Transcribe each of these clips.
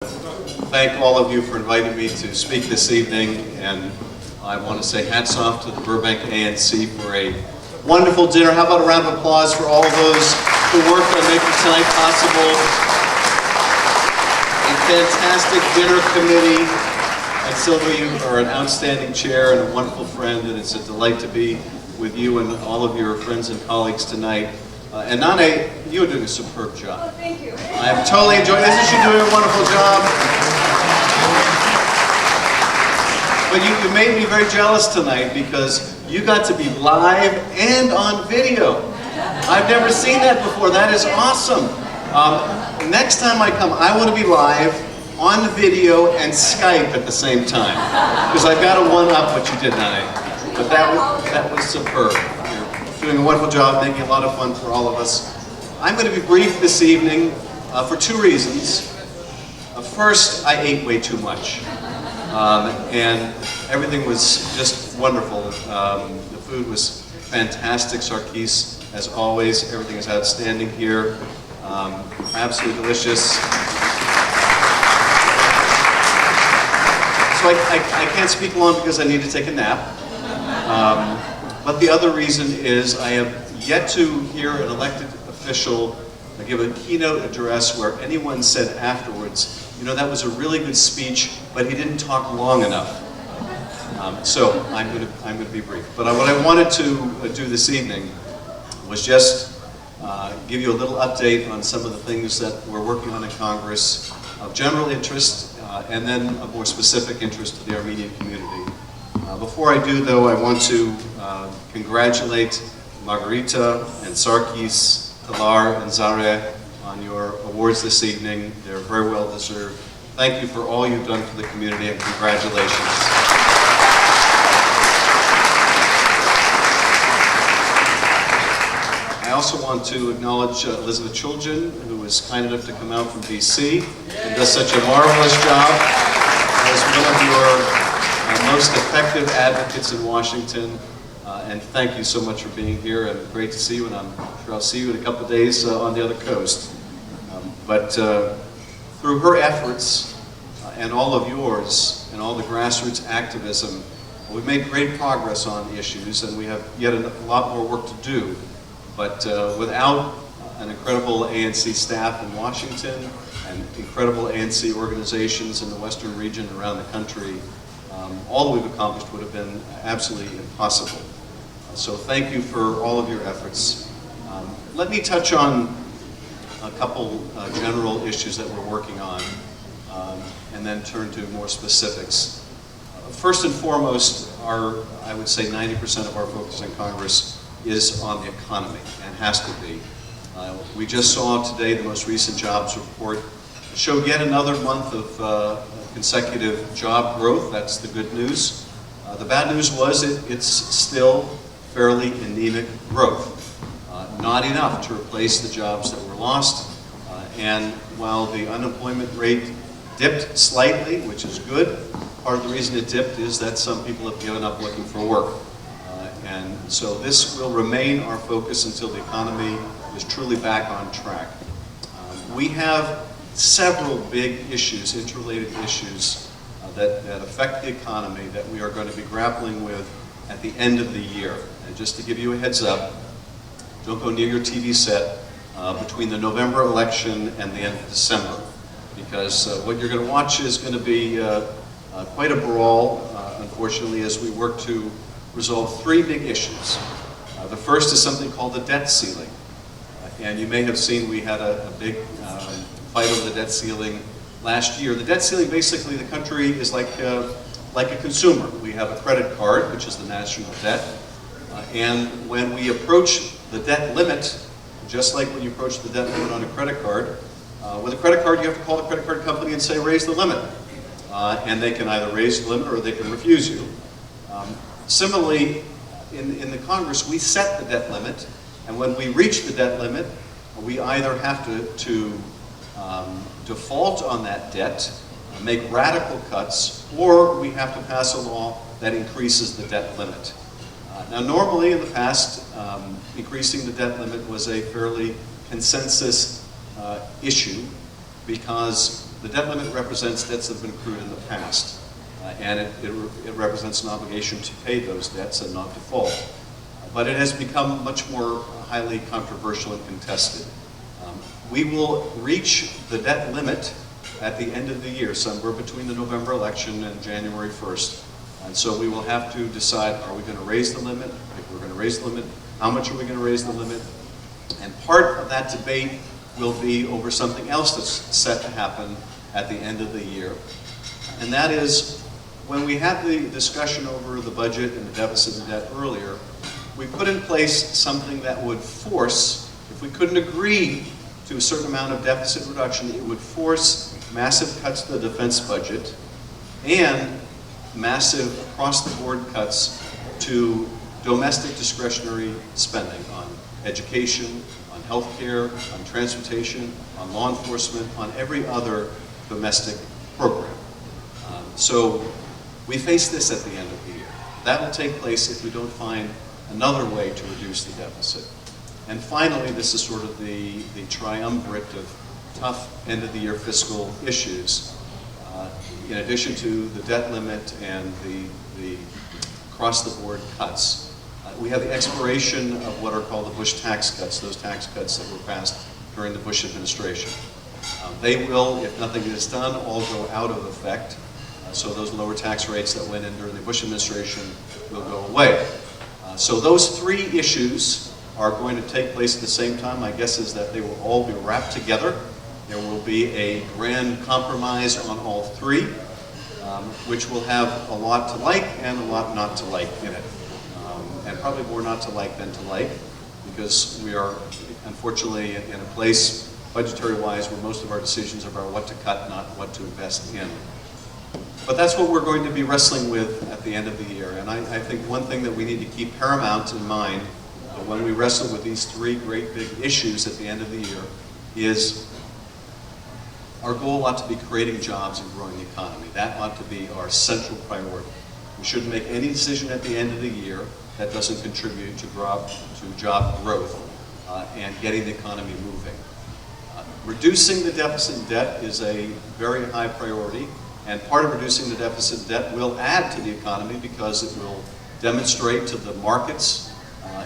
Thank all of you for inviting me to speak this evening, and I want to say hats off to the Burbank ANC for a wonderful dinner. How about a round of applause for all of those who worked on making tonight possible? A fantastic dinner committee. And Sylvia, you are an outstanding chair and a wonderful friend, and it's a delight to be with you and all of your friends and colleagues tonight. And Nane, you're doing a superb job. Oh, thank you. I have totally enjoyed it. Isn't she doing a wonderful job? But you made me very jealous tonight because you got to be live and on video. I've never seen that before. That is awesome. Next time I come, I want to be live, on video, and Skype at the same time. Because I've got to one-up what you did, Nane. But that was superb. You're doing a wonderful job, making a lot of fun for all of us. I'm going to be brief this evening for two reasons. First, I ate way too much. And everything was just wonderful. The food was fantastic. Sarkis, as always, everything is outstanding here. Absolutely delicious. So I can't speak long because I need to take a nap. But the other reason is I have yet to hear an elected official give a keynote address where anyone said afterwards, you know, that was a really good speech, but he didn't talk long enough. So I'm going to be brief. But what I wanted to do this evening was just give you a little update on some of the things that we're working on in Congress of general interest and then of more specific interest to the Armenian community. Before I do, though, I want to congratulate Margarita and Sarkis, Talar and Zare on your awards this evening. They're very well deserved. Thank you for all you've done for the community, and congratulations. I also want to acknowledge Elizabeth Chulgin, who was kind enough to come out from DC and does such a marvelous job as one of your most effective advocates in Washington. And thank you so much for being here, and great to see you, and I'm sure I'll see you in a couple of days on the other coast. But through her efforts and all of yours and all the grassroots activism, we've made great progress on issues, and we have yet a lot more work to do. But without an incredible ANC staff in Washington and incredible ANC organizations in the Western region and around the country, all that we've accomplished would have been absolutely impossible. So thank you for all of your efforts. Let me touch on a couple general issues that we're working on, and then turn to more specifics. First and foremost, I would say 90% of our focus in Congress is on the economy, and has to be. We just saw today the most recent jobs report showed yet another month of consecutive job growth. That's the good news. The bad news was it's still fairly anemic growth. Not enough to replace the jobs that were lost. And while the unemployment rate dipped slightly, which is good, part of the reason it dipped is that some people have given up looking for work. And so this will remain our focus until the economy is truly back on track. We have several big issues, interrelated issues, that affect the economy that we are going to be grappling with at the end of the year. And just to give you a heads up, don't go near your TV set between the November election and the end of December, because what you're going to watch is going to be quite a brawl, unfortunately, as we work to resolve three big issues. The first is something called the debt ceiling. And you may have seen we had a big fight over the debt ceiling last year. The debt ceiling, basically, the country is like a consumer. We have a credit card, which is the national debt. And when we approach the debt limit, just like when you approach the debt limit on a credit card, with a credit card, you have to call the credit card company and say, raise the limit. And they can either raise the limit or they can refuse you. Similarly, in the Congress, we set the debt limit, and when we reach the debt limit, we either have to default on that debt, make radical cuts, or we have to pass a law that increases the debt limit. Now, normally in the past, increasing the debt limit was a fairly consensus issue, because The debt limit represents debts that have been accrued in the past, and it represents an obligation to pay those debts and not default. But it has become much more highly controversial and contested. We will reach the debt limit at the end of the year, somewhere between the November election and January 1st. And so we will have to decide, are we going to raise the limit? If we're going to raise the limit, how much are we going to raise the limit? And part of that debate will be over something else that's set to happen at the end of the year. And that is, when we had the discussion over the budget and the deficit and debt earlier, we put in place something that would force, if we couldn't agree to a certain amount of deficit reduction, it would force massive cuts to the defense budget and massive across-the-board cuts to domestic discretionary spending on education, on healthcare, on transportation, on law enforcement, on every other domestic program. So we face this at the end of the year. That will take place if we don't find another way to reduce the deficit. And finally, this is sort of the triumvirate of tough end-of-the-year fiscal issues. In addition to the debt limit and the across-the-board cuts, we have the expiration of what are called the Bush tax cuts, those tax cuts that were passed during the Bush administration. They will, if nothing is done, all go out of effect. So those lower tax rates that went in during the Bush administration will go away. So those three issues are going to take place at the same time. My guess is that they will all be wrapped together. There will be a grand compromise on all three, which will have a lot to like and a lot not to like in it. And probably more not to like than to like, because we are unfortunately in a place, budgetary-wise, where most of our decisions are about what to cut, not what to invest in. But that's what we're going to be wrestling with at the end of the year. And I think one thing that we need to keep paramount in mind when we wrestle with these three great big issues at the end of the year is our goal ought to be creating jobs and growing the economy. That ought to be our central priority. We shouldn't make any decision at the end of the year that doesn't contribute to job growth and getting the economy moving. Reducing the deficit and debt is a very high priority, and part of reducing the deficit and debt will add to the economy because it will demonstrate to the markets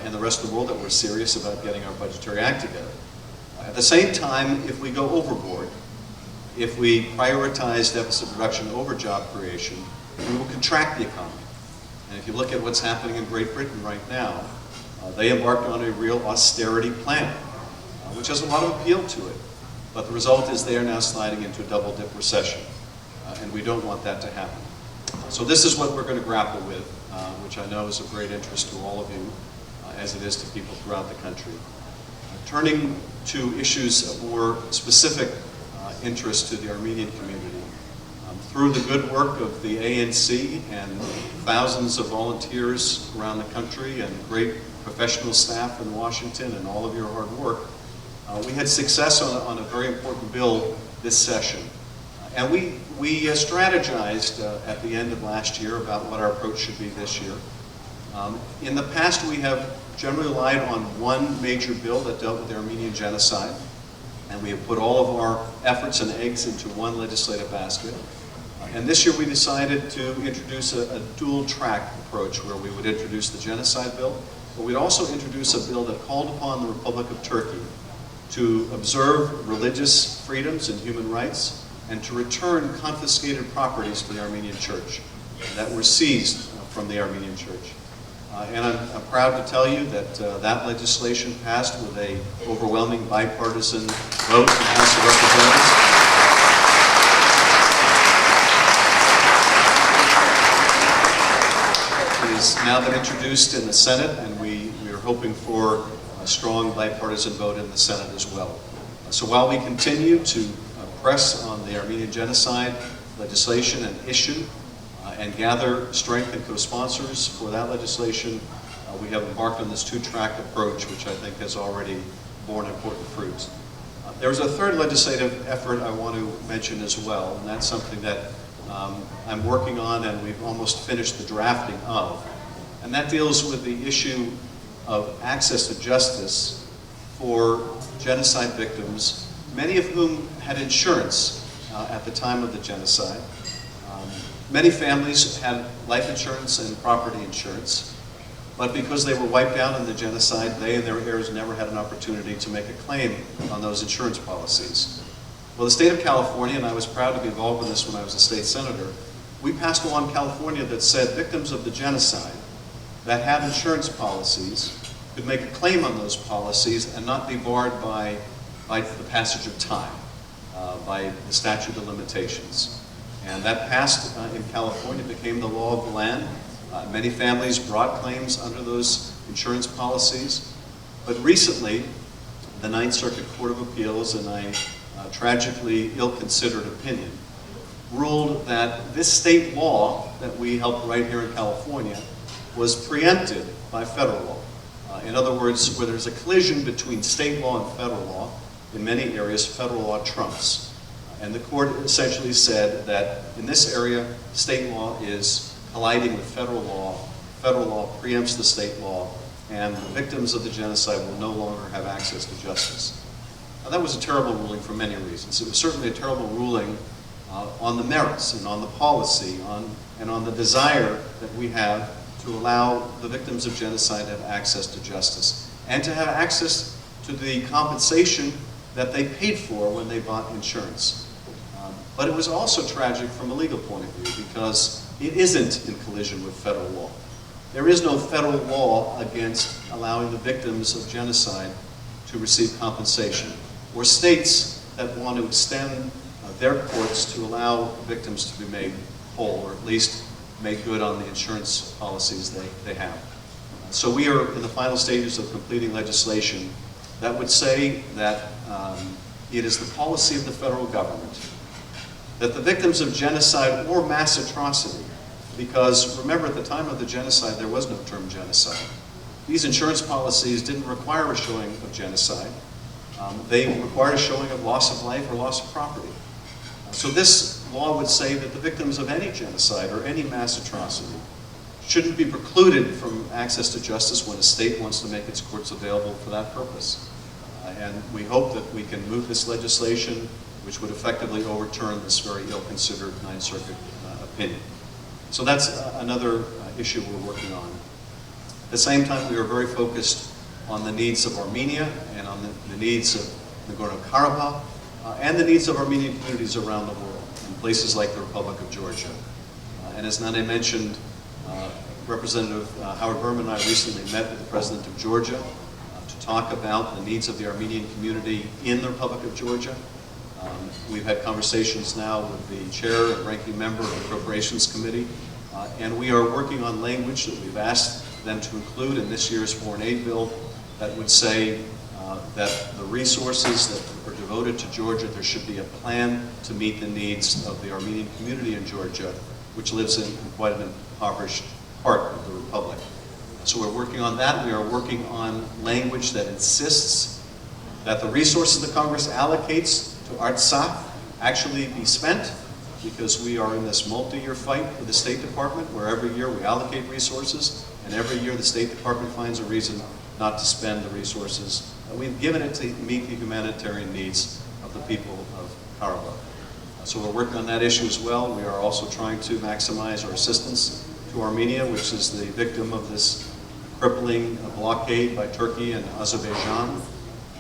and the rest of the world that we're serious about getting our budgetary act together. At the same time, if we go overboard, if we prioritize deficit reduction over job creation, we will contract the economy. And if you look at what's happening in Great Britain right now, they embarked on a real austerity plan, which has a lot of appeal to it. But the result is they are now sliding into a double-dip recession, and we don't want that to happen. So this is what we're going to grapple with, which I know is of great interest to all of you, as it is to people throughout the country. Turning to issues of more specific interest to the Armenian community. Through the good work of the ANC and thousands of volunteers around the country and great professional staff in Washington and all of your hard work, we had success on a very important bill this session. And we strategized at the end of last year about what our approach should be this year. In the past, we have generally relied on one major bill that dealt with the Armenian genocide, and we have put all of our efforts and eggs into one legislative basket. And this year we decided to introduce a dual-track approach where we would introduce the genocide bill, but we'd also introduce a bill that called upon the Republic of Turkey to observe religious freedoms and human rights and to return confiscated properties to the Armenian church that were seized from the Armenian church. And I'm proud to tell you that that legislation passed with an overwhelming bipartisan vote in the House of Representatives. It has now been introduced in the Senate, and we are hoping for a strong bipartisan vote in the Senate as well. So while we continue to press on the Armenian genocide legislation and issue, and gather strength and co-sponsors for that legislation, we have embarked on this two-track approach, which I think has already borne important fruits. There's a third legislative effort I want to mention as well, and that's something that I'm working on and we've almost finished the drafting of. And that deals with the issue of access to justice for genocide victims, many of whom had insurance at the time of the genocide. Many families had life insurance and property insurance, but because they were wiped out in the genocide, they and their heirs never had an opportunity to make a claim on those insurance policies. Well, the state of California, and I was proud to be involved in this when I was a state senator, we passed a law in California that said victims of the genocide that had insurance policies could make a claim on those policies and not be barred by the passage of time, by the statute of limitations. And that passed in California, became the law of the land. Many families brought claims under those insurance policies. But recently, the Ninth Circuit Court of Appeals, in a tragically ill-considered opinion, ruled that this state law that we helped write here in California was preempted by federal law. In other words, where there's a collision between state law and federal law, in many areas, federal law trumps. And the court essentially said that in this area, state law is colliding with federal law preempts the state law, and the victims of the genocide will no longer have access to justice. Now, that was a terrible ruling for many reasons. It was certainly a terrible ruling on the merits and on the policy and on the desire that we have to allow the victims of genocide to have access to justice and to have access to the compensation that they paid for when they bought insurance. But it was also tragic from a legal point of view because it isn't in collision with federal law. There is no federal law against allowing the victims of genocide to receive compensation, or states that want to extend their courts to allow victims to be made whole, or at least make good on the insurance policies they have. So we are in the final stages of completing legislation that would say that it is the policy of the federal government that the victims of genocide or mass atrocity, because remember at the time of the genocide there was no term genocide. These insurance policies didn't require a showing of genocide. They required a showing of loss of life or loss of property. So this law would say that the victims of any genocide or any mass atrocity shouldn't be precluded from access to justice when a state wants to make its courts available for that purpose. And we hope that we can move this legislation which would effectively overturn this very ill-considered Ninth Circuit opinion. So that's another issue we're working on. At the same time, we are very focused on the needs of Armenia and on the needs of Nagorno-Karabakh and the needs of Armenian communities around the world in places like the Republic of Georgia. And as Nane mentioned, Representative Howard Berman and I recently met with the President of Georgia to talk about the needs of the Armenian community in the Republic of Georgia. We've had conversations now with the chair and ranking member of the Appropriations Committee, and we are working on language that we've asked them to include in this year's foreign aid bill that would say that the resources that are devoted to Georgia, there should be a plan to meet the needs of the Armenian community in Georgia, which lives in quite an impoverished part of the Republic. So we're working on that. We are working on language that insists that the resources the Congress allocates to Artsakh actually be spent, because we are in this multi-year fight with the State Department where every year we allocate resources and every year the State Department finds a reason not to spend the resources. We've given it to meet the humanitarian needs of the people of Karabakh. So we're working on that issue as well. We are also trying to maximize our assistance to Armenia, which is the victim of this crippling blockade by Turkey and Azerbaijan,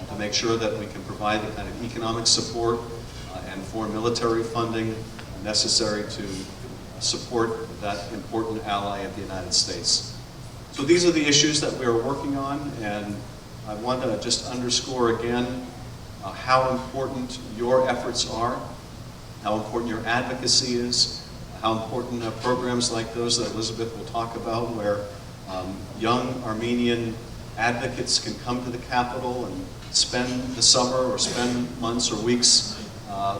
to make sure that we can provide the kind of economic support and foreign military funding necessary to support that important ally of the United States. So these are the issues that we are working on, and I want to just underscore again how important your efforts are, how important your advocacy is, how important programs like those that Elizabeth will talk about, where young Armenian advocates can come to the Capitol and spend the summer or spend months or weeks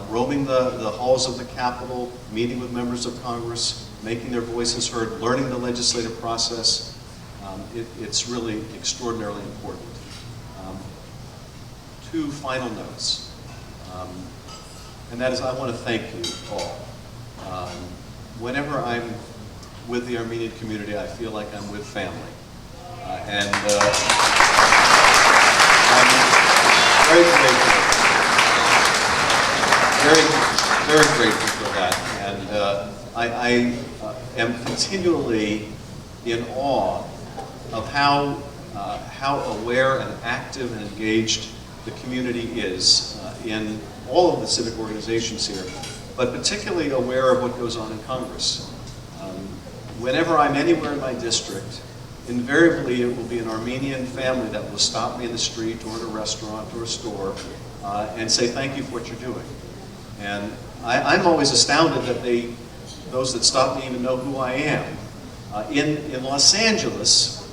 roaming the halls of the Capitol, meeting with members of Congress, making their voices heard, learning the legislative process. It's really extraordinarily important. Two final notes, and that is I want to thank you all. Whenever I'm with the Armenian community, I feel like I'm with family. I'm very grateful. very grateful for that. And I am continually in awe of how aware and active and engaged the community is in all of the civic organizations here, but particularly aware of what goes on in Congress. Whenever I'm anywhere in my district, invariably it will be an Armenian family that will stop me in the street or in a restaurant or a store and say thank you for what you're doing. And I'm always astounded that those that stop me even know who I am. In Los Angeles,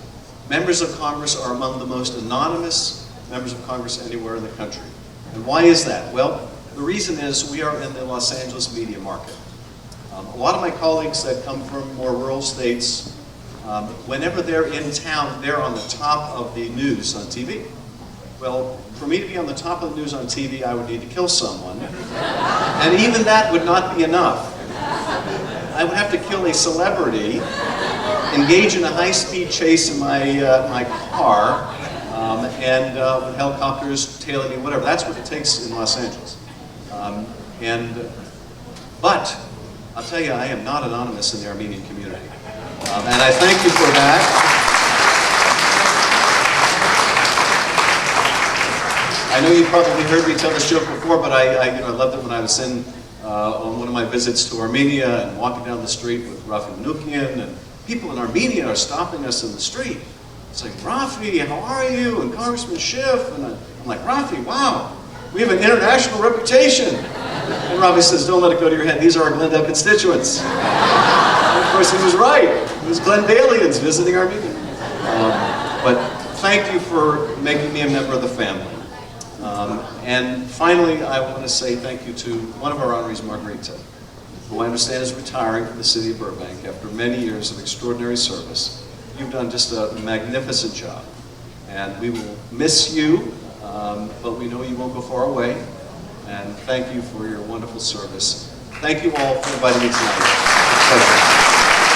members of Congress are among the most anonymous members of Congress anywhere in the country. And why is that? Well, the reason is we are in the Los Angeles media market. A lot of my colleagues that come from more rural states, whenever they're in town, they're on the top of the news on TV. Well, for me to be on the top of the news on TV, I would need to kill someone. And even that would not be enough. I would have to kill a celebrity, engage in a high-speed chase in my car, and with helicopters tailing me, whatever. That's what it takes in Los Angeles. But I'll tell you, I am not anonymous in the Armenian community. And I thank you for that. I know you probably heard me tell this joke before, but I loved it when I was on one of my visits to Armenia and walking down the street with Rafi Manoukian, and people in Armenia are stopping us in the street. It's like, Rafi, how are you? And Congressman Schiff. And I'm like, Rafi, wow, we have an international reputation. And Rafi says, don't let it go to your head. These are our Glendale constituents. And of course, he was right. It was Glendalians visiting Armenia. But thank you for making me a member of the family. And finally, I want to say thank you to one of our honorees, Margarita, who I understand is retiring from the city of Burbank after many years of extraordinary service. You've done just a magnificent job. And we will miss you, but we know you won't go far away. And thank you for your wonderful service. Thank you all for inviting me tonight. It's a pleasure.